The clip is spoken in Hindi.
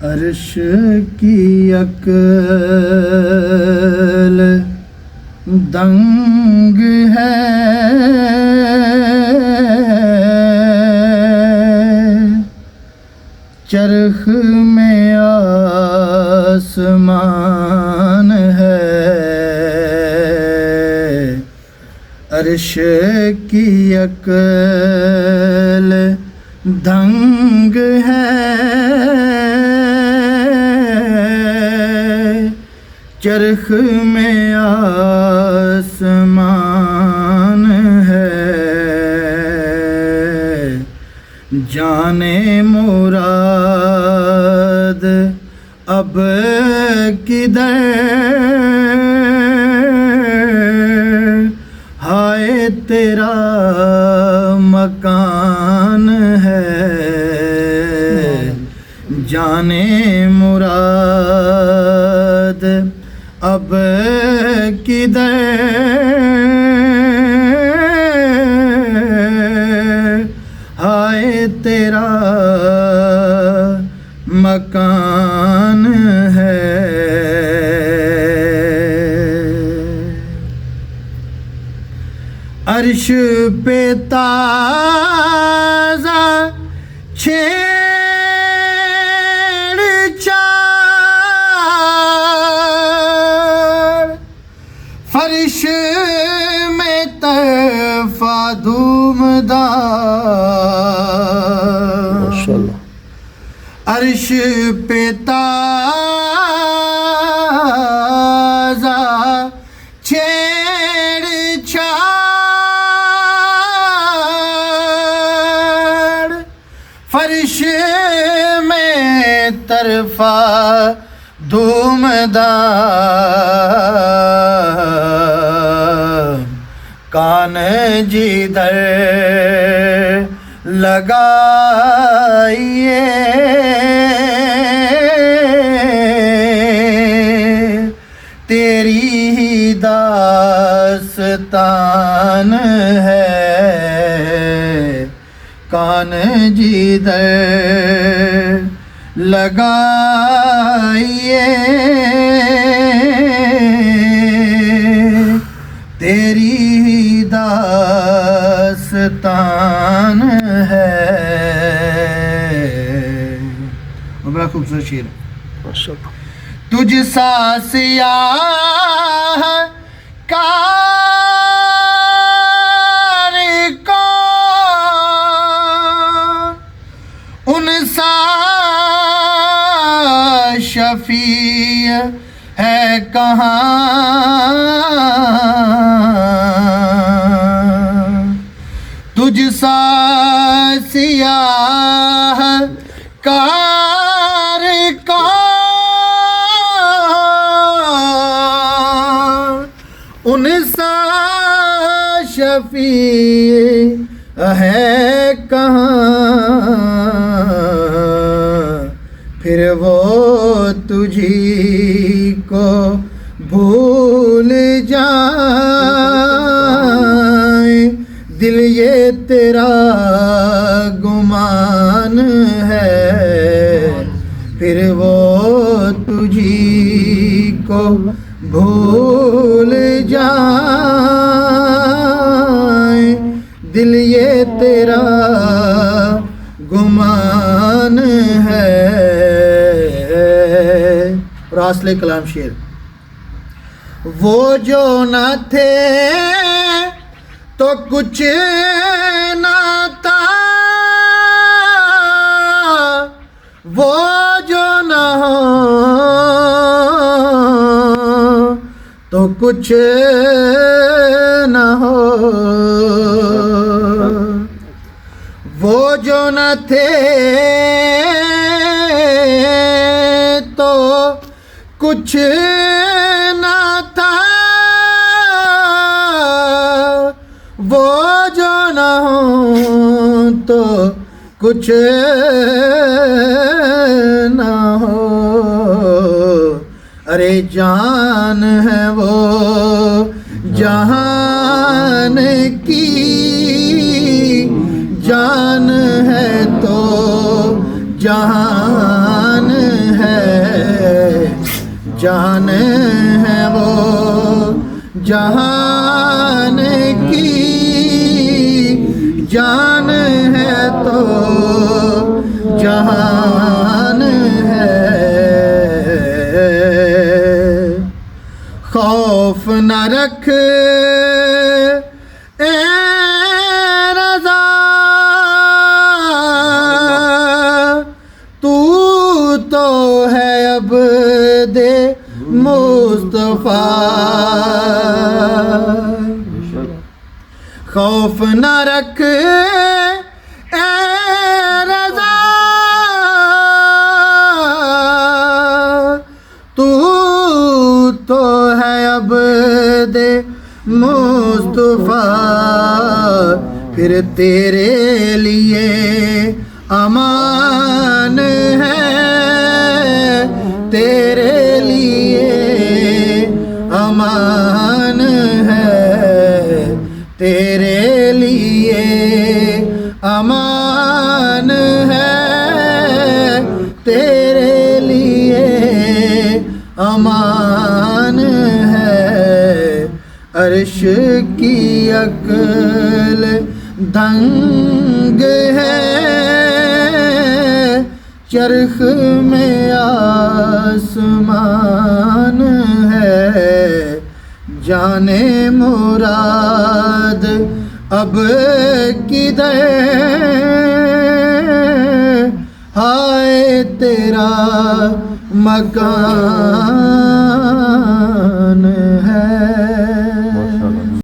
अर्श की अकल दंग है, चरख में आसमान है। अर्श की अकल दंग है, चरख में आसमान है। जाने मुराद अब किधर, हाय तेरा मकान है। जाने मुराद अब किधर, हाय तेरा मकान है। अर्श पे ताज़ा छेड़छाड़, फर्श में तरफा धूमदार। अर्श पे ताज़ा छेड़छाड़, फर्श में तरफा धूमदार। कान जिधर लगाइए तेरी ही दास्तान है। कान जिधर लगाइए तेरी ही दास्तान है। बड़ा खूबसूरत शेर। तुझ सा सियाह कार को उन सा शफी है कहाँ। तुझ सा सियाह कार को उन सा शफी है कहाँ। फिर वो तुझी को भूल जाए, दिल ये तेरा गुमान है। फिर वो तुझी को भूल जाए, दिल ये तेरा गुमान है। रासले कलाम शेर। वो जो न थे तो कुछ न था, वो जो न हो तो कुछ न हो। वो जो न थे तो कुछ न था, वो जो न हो तो कुछ न हो। अरे जान है वो जहान की, जान है तो जहान जहान की जान है तो जहान है। खौफ न रख ए रज़ा, तू तो है अब दे मुस्तफा। खौफ न रख ए रज़ा, तू तो है अब दे मुस्तफा। फिर तेरे लिए अमान है, तेरे लिए अमान है, तेरे लिए अमान है, तेरे लिए अमान है। अर्श की अक्ल दंग है, चरख में आसमान है। जाने मुराद अब किधर, हाय तेरा मकान है।